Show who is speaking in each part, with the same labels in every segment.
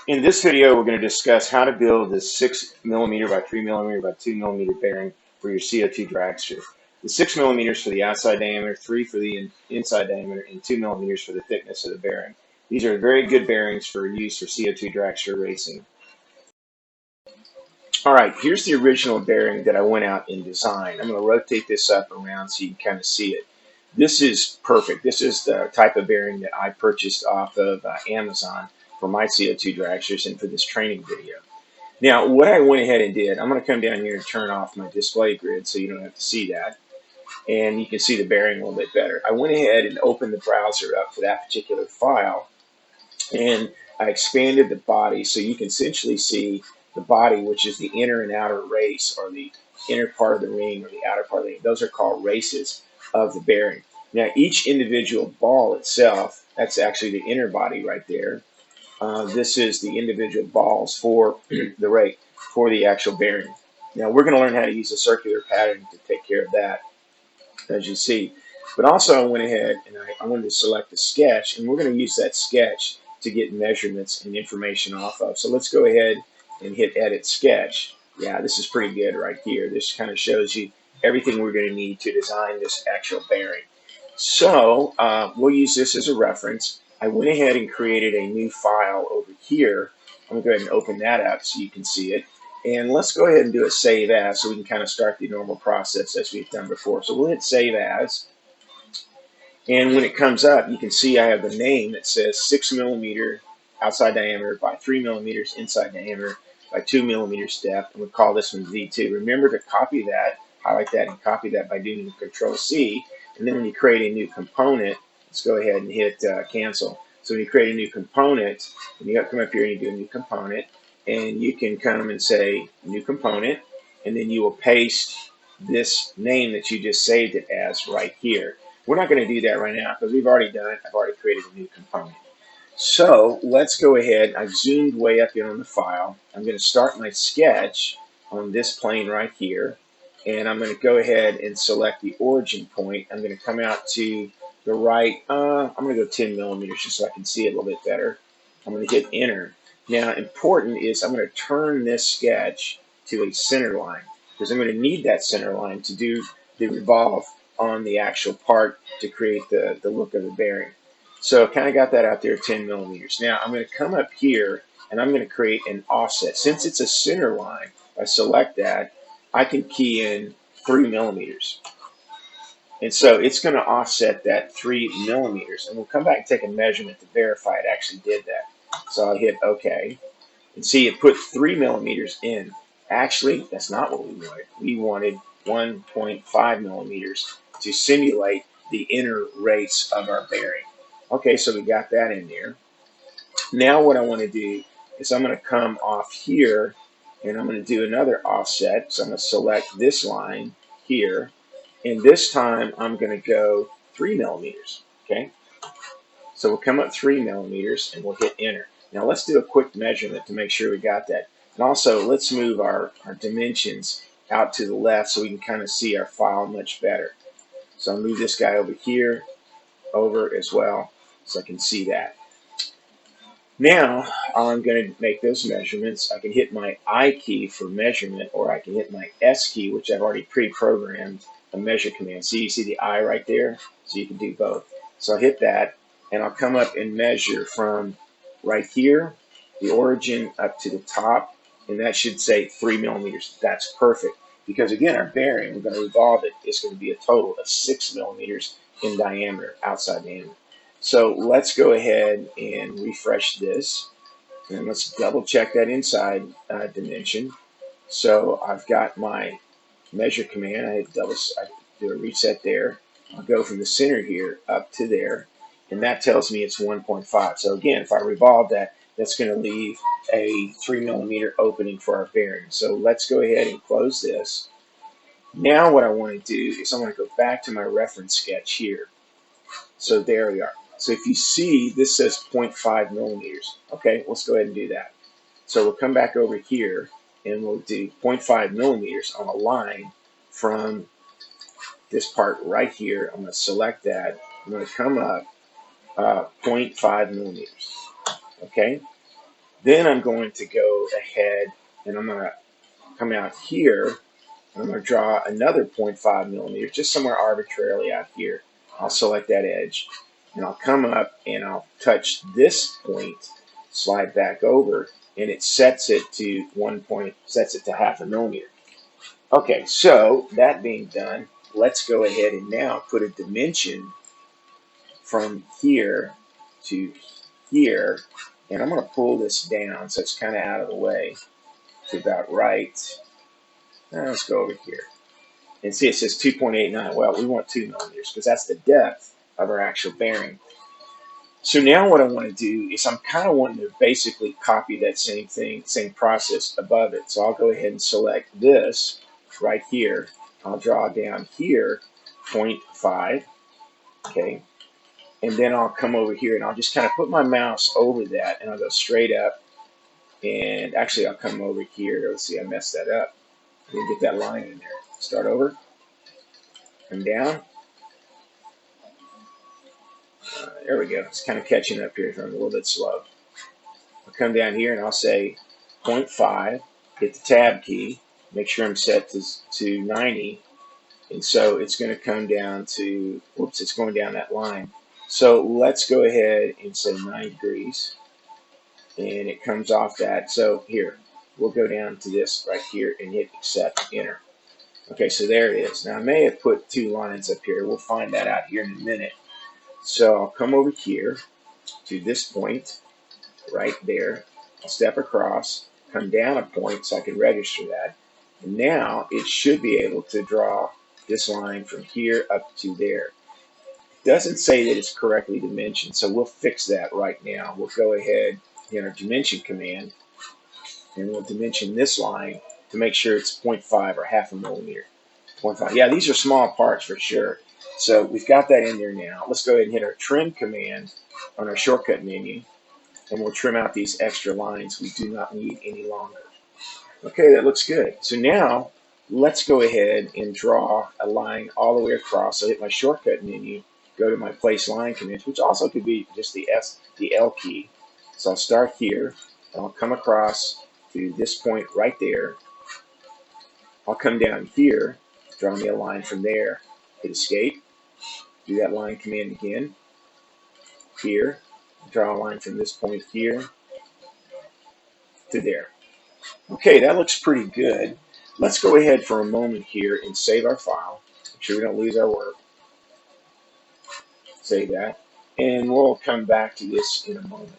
Speaker 1: In this video, we're going to discuss how to build this 6mm by 3mm by 2mm bearing for your CO2 dragster. The 6mm for the outside diameter, 3 for the inside diameter, and 2mm for the thickness of the bearing. These are very good bearings for use for CO2 dragster racing. All right, here's the original bearing that I went out and designed. I'm going to rotate this up around so you can kind of see it. This is perfect. This is the type of bearing that I purchased off of Amazon for my CO2 dragsters and for this training video. Now, what I went ahead and did, I'm going to come down here and turn off my display grid so you don't have to see that. And you can see the bearing a little bit better. I went ahead and opened the browser up for that particular file, and I expanded the body so you can essentially see the body, which is the inner and outer race, or the inner part of the ring or the outer part of the ring. Those are called races of the bearing. Now, each individual ball itself, that's actually the inner body right there. This is the individual balls for the rate, for the actual bearing. Now, we're going to learn how to use a circular pattern to take care of that, as you see. But also, I went ahead and I wanted to select a sketch, and we're going to use that sketch to get measurements and information off of. So let's go ahead and hit Edit Sketch. Yeah, this is pretty good right here. This kind of shows you everything we're going to need to design this actual bearing. So we'll use this as a reference. I went ahead and created a new file over here. I'm going to go ahead and open that up so you can see it. And let's go ahead and do a save as so we can kind of start the normal process as we've done before. So we'll hit save as. And when it comes up, you can see I have the name that says 6mm outside diameter by 3mm inside diameter by 2mm depth. And we'll call this one V2. Remember to copy that, highlight that, and copy that by doing Control-C. And then when you create a new component, let's go ahead and hit cancel. So when you create a new component, when you come up here and you do a new component, and you can come and say new component, and then you will paste this name that you just saved it as right here. We're not going to do that right now because we've already done it. I've already created a new component. So let's go ahead. I've zoomed way up here on the file. I'm going to start my sketch on this plane right here. And I'm going to go ahead and select the origin point. I'm going to come out to the right. I'm going to go 10mm just so I can see it a little bit better. I'm going to hit enter. Now, important is I'm going to turn this sketch to a center line because I'm going to need that center line to do the revolve on the actual part to create the look of the bearing. So kind of got that out there, 10mm. Now, I'm going to come up here and I'm going to create an offset. Since it's a center line, if I select that, I can key in 3mm. And so it's going to offset that 3mm. And we'll come back and take a measurement to verify it actually did that. So I hit OK. And see, it put 3mm in. Actually, that's not what we wanted. We wanted 1.5mm to simulate the inner race of our bearing. Okay, so we got that in there. Now what I want to do is I'm going to come off here and I'm going to do another offset. So I'm going to select this line here. And this time I'm going to go 3mm. Okay, so we'll come up 3mm and we'll hit enter. Now let's do a quick measurement to make sure we got that. And also let's move our dimensions out to the left so we can kind of see our file much better. So I'll move this guy over here, over as well, so I can see that. Now I'm going to make those measurements. I can hit my I key for measurement, or I can hit my S key, which I've already pre-programmed a measure command. See, you see the I right there? So you can do both. So I'll hit that, and I'll come up and measure from right here, the origin up to the top, and that should say 3mm. That's perfect. Because again, our bearing, we're going to revolve it, it's going to be a total of 6mm in diameter, outside diameter. So let's go ahead and refresh this. And let's double check that inside dimension. So I've got my measure command. I do a reset there. I'll go from the center here up to there. And that tells me it's 1.5. So again, if I revolve that, that's going to leave a 3mm opening for our bearing. So let's go ahead and close this. Now what I want to do is I want to go back to my reference sketch here. So there we are. So if you see, this says 0.5mm. Okay, let's go ahead and do that. So we'll come back over here and we'll do 0.5mm on a line from this part right here. I'm going to select that. I'm going to come up 0.5mm. Okay, Then I'm going to go ahead and I'm going to come out here and I'm going to draw another 0.5 millimeters just somewhere arbitrarily out here. I'll select that edge and I'll come up and I'll touch this point, slide back over, and it sets it to sets it to 0.5 millimeter. Okay, so that being done, let's go ahead and now put a dimension from here to here, and I'm going to pull this down so it's kind of out of the way to about right. Now let's go over here and see it says 2.89. Well, we want 2 millimeters because that's the depth of our actual bearing. So now what I want to do is I'm kind of wanting to basically copy that same thing, same process above it. So I'll go ahead and select this right here. I'll draw down here 0.5, okay? And then I'll come over here and I'll just kind of put my mouse over that and I'll go straight up. And actually I'll come over here. Let's see, I messed that up. I didn't get that line in there. Start over, come down. There we go. It's kind of catching up here, so I'm a little bit slow. I'll come down here and I'll say 0.5, hit the tab key, make sure I'm set to 90. And so it's going to come down to, whoops, it's going down that line. So let's go ahead and say 90 degrees. And it comes off that. So here, we'll go down to this right here and hit accept, enter. Okay, so there it is. Now I may have put 2 lines up here. We'll find that out here in a minute. So I'll come over here to this point right there. I'll step across, come down a point so I can register that. And now it should be able to draw this line from here up to there. It doesn't say that it's correctly dimensioned, so we'll fix that right now. We'll go ahead in our dimension command and we'll dimension this line to make sure it's 0.5 or 0.5 millimeter. 0.5. Yeah, these are small parts for sure. So we've got that in there now. Let's go ahead and hit our trim command on our shortcut menu, and we'll trim out these extra lines we do not need any longer. Okay, that looks good. So now let's go ahead and draw a line all the way across. So hit my shortcut menu, go to my place line command, which also could be just the L key. So I'll start here, and I'll come across to this point right there. I'll come down here, draw me a line from there, hit escape, do that line command again, here, draw a line from this point here to there. Okay, that looks pretty good. Let's go ahead for a moment here and save our file. Make sure we don't lose our work. Save that. And we'll come back to this in a moment.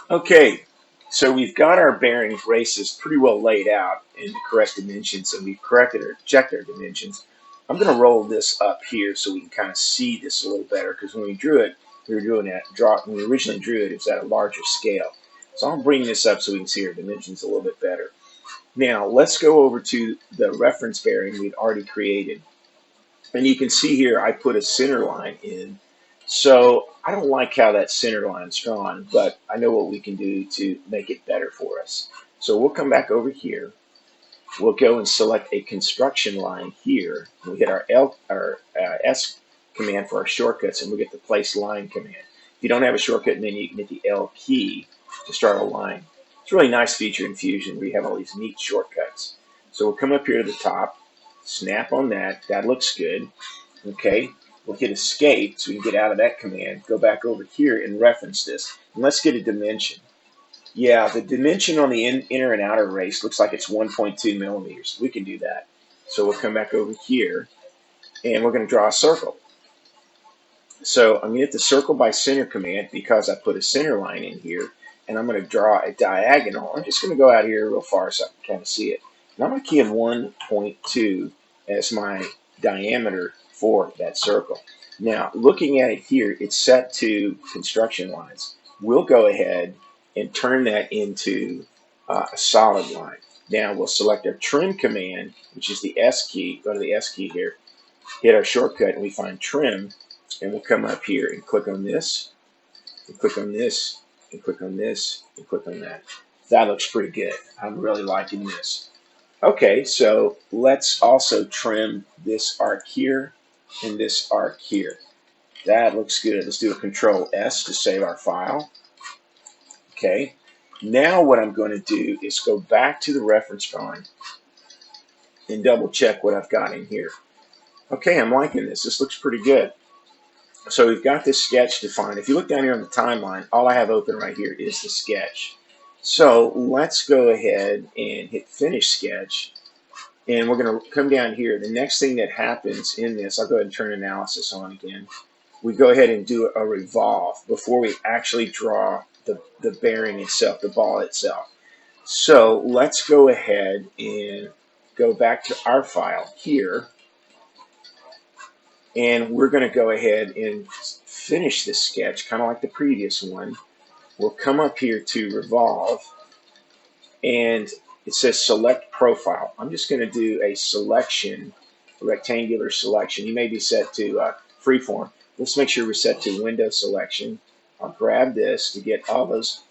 Speaker 1: Okay, so we've got our bearing braces pretty well laid out in the correct dimensions, and we've corrected or checked our dimensions. I'm going to roll this up here so we can kind of see this a little better, because when we drew it, when we originally drew it, it was at a larger scale. So I'll bring this up so we can see our dimensions a little bit better. Now, let's go over to the reference bearing we'd already created. And you can see here I put a center line in. So I don't like how that center line's drawn, but I know what we can do to make it better for us. So we'll come back over here. We'll go and select a construction line here. We'll hit our S command for our shortcuts, and we'll get the place line command. If you don't have a shortcut menu, you can hit the L key to start a line. It's a really nice feature in Fusion where you have all these neat shortcuts. So we'll come up here to the top, snap on that. That looks good. Okay, we'll hit escape so we can get out of that command. Go back over here and reference this. And let's get a dimension. Yeah, the dimension on the inner and outer race looks like it's 1.2 millimeters. We can do that. So we'll come back over here and we're going to draw a circle. So I'm going to hit the circle by center command because I put a center line in here, and I'm going to draw a diagonal. I'm just going to go out here real far so I can kind of see it. And I'm going to key in 1.2 as my diameter for that circle. Now, looking at it here, it's set to construction lines. We'll go ahead and turn that into a solid line. Now, we'll select our trim command, which is the S key. Go to the S key here, hit our shortcut, and we find trim. And we'll come up here and click on this, and click on this, and click on this, and click on that. That looks pretty good. I'm really liking this. Okay, so let's also trim this arc here and this arc here. That looks good. Let's do a Control S to save our file. Okay. Now what I'm going to do is go back to the reference drawing and double check what I've got in here. Okay, I'm liking this. This looks pretty good. So we've got this sketch defined. If you look down here on the timeline, all I have open right here is the sketch. So let's go ahead and hit Finish Sketch. And we're going to come down here. The next thing that happens in this, I'll go ahead and turn analysis on again. We go ahead and do a revolve before we actually draw the bearing itself, the ball itself. So let's go ahead and go back to our file here. And we're going to go ahead and finish this sketch, kind of like the previous one. We'll come up here to Revolve, and it says Select Profile. I'm just going to do a selection, a rectangular selection. You may be set to Freeform. Let's make sure we're set to Window Selection. I'll grab this to get all those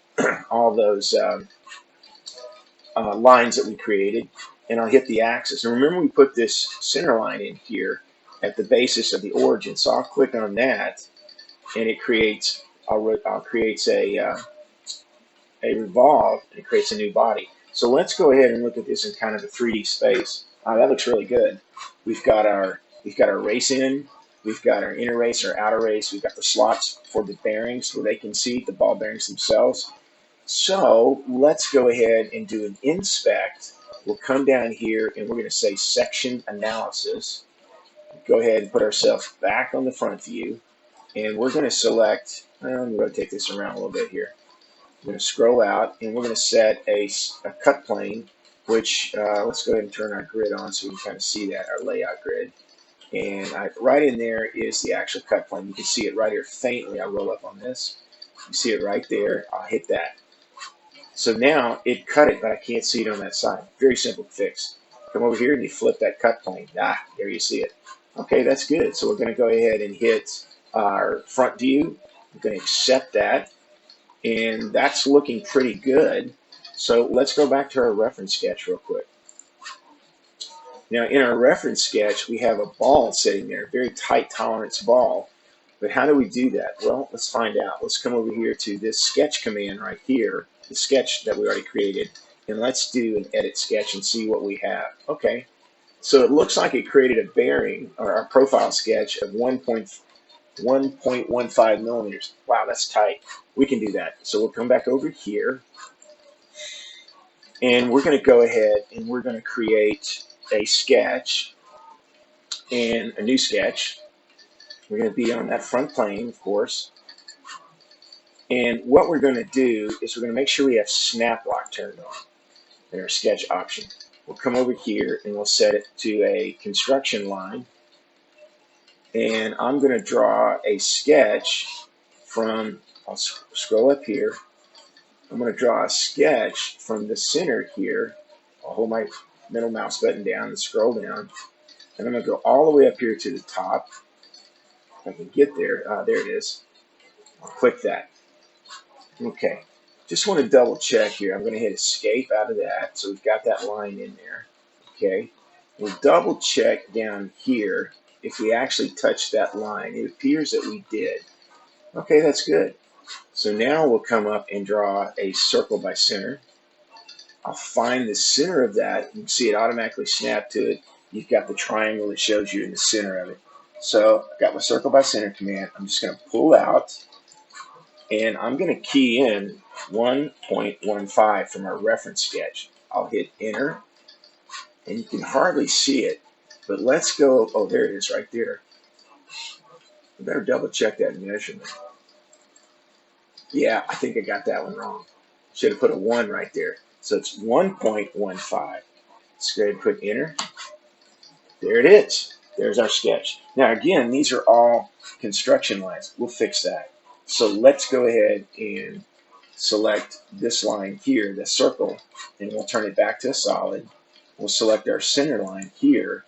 Speaker 1: lines that we created, and I'll hit the axis. And remember, we put this center line in here at the basis of the origin. So I'll click on that, and it creates creates a revolve, and it creates a new body. So let's go ahead and look at this in kind of a 3D space. That looks really good. We've got our race in, we've got our inner race, our outer race, we've got the slots for the bearings where they can see the ball bearings themselves. So let's go ahead and do an inspect. We'll come down here and we're going to say Section Analysis. Go ahead and put ourselves back on the front view, and we're going to select, let me rotate this around a little bit here. We're going to scroll out, and we're going to set a cut plane, which let's go ahead and turn our grid on so we can kind of see that, our layout grid. And right in there is the actual cut plane. You can see it right here faintly. I'll roll up on this. You see it right there. I'll hit that. So now it cut it, but I can't see it on that side. Very simple fix. Come over here and you flip that cut plane. There you see it. Okay, that's good. So we're going to go ahead and hit our front view. We're going to accept that. And that's looking pretty good. So let's go back to our reference sketch real quick. Now in our reference sketch, we have a ball sitting there, very tight tolerance ball. But how do we do that? Well, let's find out. Let's come over here to this sketch command right here, the sketch that we already created, and let's do an edit sketch and see what we have. Okay, so it looks like it created a bearing, or a profile sketch of 1.15 millimeters. Wow, that's tight. We can do that. So we'll come back over here, and we're going to go ahead and we're going to create a sketch, and a new sketch. We're going to be on that front plane, of course. And what we're going to do is we're going to make sure we have snap lock turned on in our sketch option. We'll come over here and we'll set it to a construction line. And I'm going to draw a sketch from, I'll scroll up here. I'm going to draw a sketch from the center here. I'll hold my middle mouse button down and scroll down. And I'm going to go all the way up here to the top. If I can get there. There it is. I'll click that. Okay. Just want to double check here. I'm going to hit escape out of that. So we've got that line in there. Okay. We'll double check down here if we actually touch that line. It appears that we did. Okay, that's good. So now we'll come up and draw a circle by center. I'll find the center of that. You can see it automatically snap to it. You've got the triangle that shows you in the center of it. So I've got my circle by center command. I'm just going to pull out, and I'm going to key in 1.15 from our reference sketch. I'll hit enter, and you can hardly see it, but let's go. Oh, there it is right there. I better double check that measurement. Yeah, I think I got that one wrong. Should have put a 1 right there. So it's 1.15. Let's go ahead and put enter. There it is. There's our sketch. Now again, these are all construction lines. We'll fix that. So let's go ahead and select this line here, the circle, and we'll turn it back to a solid. We'll select our center line here,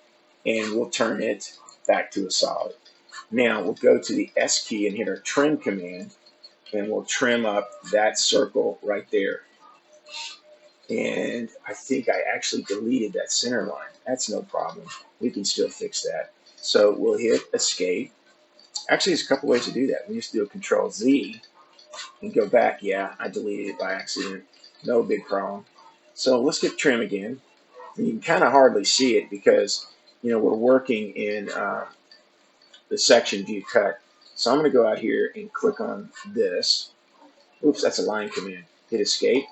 Speaker 1: and we'll turn it back to a solid. Now we'll go to the S key and hit our trim command, and we'll trim up that circle right there. And I think I actually deleted that center line. That's no problem. We can still fix that. So we'll hit escape, Actually, there's a couple ways to do that. We just do a Control Z and go back. Yeah, I deleted it by accident. No big problem. So let's get trim again. And you can kind of hardly see it because, we're working in the section view cut. So I'm going to go out here and click on this. Oops, that's a line command. Hit escape.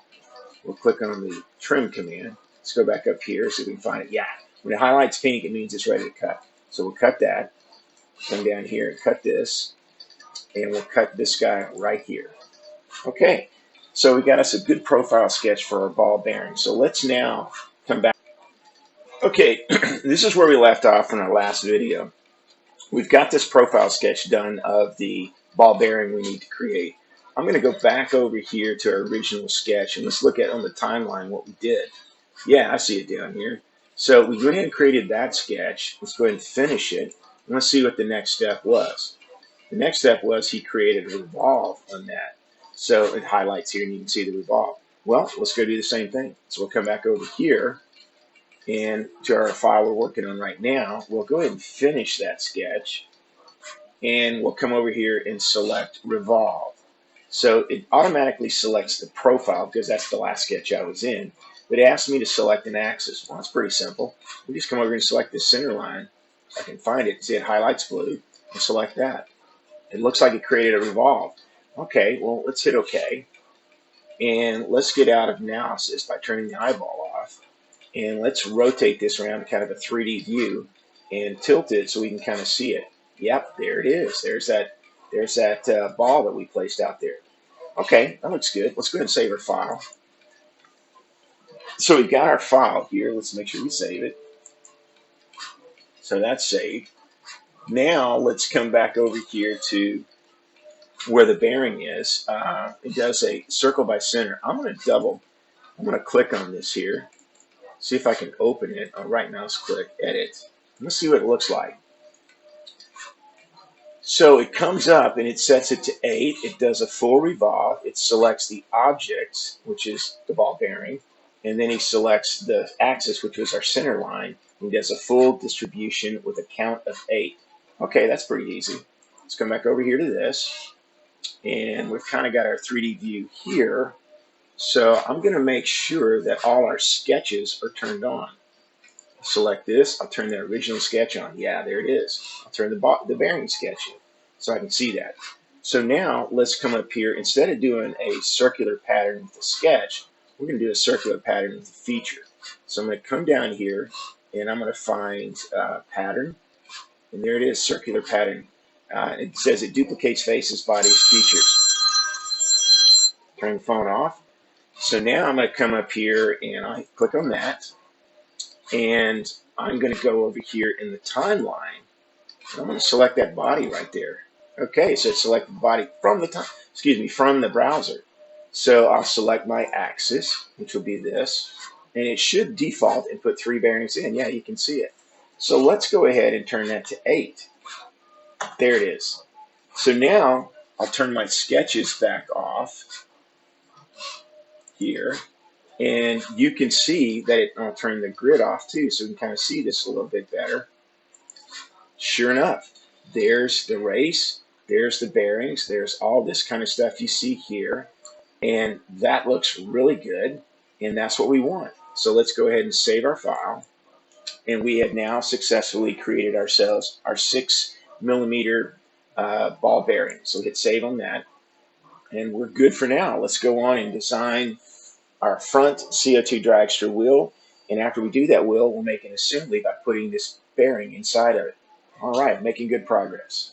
Speaker 1: We'll click on the trim command. Let's go back up here so we can find it. Yeah, when it highlights pink, it means it's ready to cut. So we'll cut that. Come down here and cut this. And we'll cut this guy right here. Okay, so we got us a good profile sketch for our ball bearing. So let's now come back. Okay, this is where we left off in our last video. We've got this profile sketch done of the ball bearing we need to create. I'm going to go back over here to our original sketch and let's look at on the timeline what we did. Yeah, I see it down here. So we went ahead and created that sketch. Let's go ahead and finish it. And let's see what the next step was. The next step was he created a revolve on that. So it highlights here and you can see the revolve. Well, let's go do the same thing. So we'll come back over here and to our file we're working on right now. We'll go ahead and finish that sketch and we'll come over here and select revolve. So it automatically selects the profile because that's the last sketch I was in. But it asked me to select an axis. Well, it's pretty simple. We just come over and select the center line. I can find it. See, it highlights blue. And select that. It looks like it created a revolve. Okay, well, let's hit OK. And let's get out of analysis by turning the eyeball off. And let's rotate this around to kind of a 3D view and tilt it so we can kind of see it. Yep, there it is. There's that ball that we placed out there. Okay, that looks good. Let's go ahead and save our file. So we've got our file here. Let's make sure we save it. So that's saved. Now let's come back over here to where the bearing is. It does a circle by center. I'm going to click on this here. See if I can open it. Right mouse click, edit. Let's see what it looks like. So it comes up and it sets it to 8. It does a full revolve. It selects the object, which is the ball bearing. And then he selects the axis, which was our center line. He does a full distribution with a count of 8. Okay, that's pretty easy. Let's come back over here to this. And we've kind of got our 3D view here. So I'm going to make sure that all our sketches are turned on. Select this. I'll turn the original sketch on. Yeah, there it is. I'll turn the bearing sketch in so I can see that. So now let's come up here. Instead of doing a circular pattern with the sketch, we're going to do a circular pattern with the feature. So I'm going to come down here and I'm going to find pattern. And there it is, circular pattern. It says it duplicates faces, bodies, features. Turn the phone off. So now I'm going to come up here and I click on that. And I'm going to go over here in the timeline. And I'm going to select that body right there. Okay, so select the body from the browser. So I'll select my axis, which will be this. And it should default and put 3 bearings in. Yeah, you can see it. So let's go ahead and turn that to 8. There it is. So now I'll turn my sketches back off here. And you can see that I'll turn the grid off too, so we can kind of see this a little bit better. Sure enough, there's the race, there's the bearings, there's all this kind of stuff you see here. And that looks really good, and that's what we want. So let's go ahead and save our file. And we have now successfully created ourselves our 6mm ball bearing. So hit save on that. And we're good for now. Let's go on and design our front CO2 Dragster wheel. And after we do that wheel, we'll make an assembly by putting this bearing inside of it. All right, making good progress.